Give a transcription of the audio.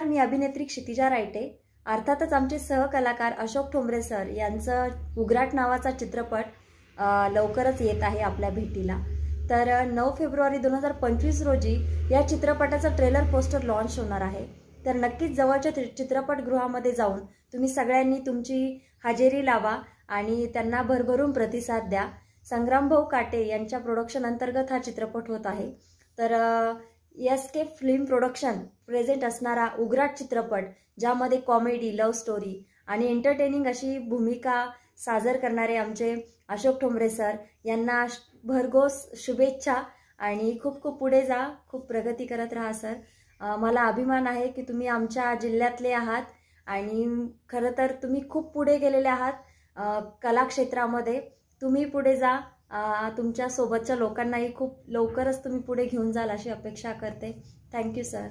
नमस्कार, मी अभिनेत्री क्षितिजा रायटे। अर्थातच आमचे सहकलाकार अशोक ठोंबरे सर यांचं उघराट नावाचा चित्रपट लवकरच येत आहे आपल्या भेटीला। तर 9 फेब्रुवारी 2025 रोजी या चित्रपटाचा ट्रेलर पोस्टर लॉन्च होणार आहे। तर नक्कीच जवळच्या चित्रपटगृहामध्ये जाऊन तुम्ही सगळ्यांनी तुमची हजेरी लावा आणि त्यांना भरभरून प्रतिसाद द्या। संग्राम भाऊ काटे यांच्या प्रोडक्शन अंतर्गत हा चित्रपट होत आहे। तर एसके फिल्म प्रोडक्शन प्रेझेंट असणारा उघराट चित्रपट, ज्यामध्ये कॉमेडी, लव्ह स्टोरी आणि एंटरटेनिंग अशी भूमिका सादर करणारे आमचे अशोक ठोंबरे सर यांना भरघोस शुभेच्छा आणि खूप खूप पुढे जा, खूप प्रगती करत राहा सर। मला अभिमान आहे की तुम्ही आमच्या जिल्ह्यातले आहात आणि खरं तर तुम्ही खूप पुढे गेलेले आहात कला क्षेत्रामध्ये। तुम्ही पुढे जा, तुमच्या सोबतच्या लोकांनाही खूप लवकरच तुम्ही पुढे घेऊन जाल अशी अपेक्षा करते। Thank you sir.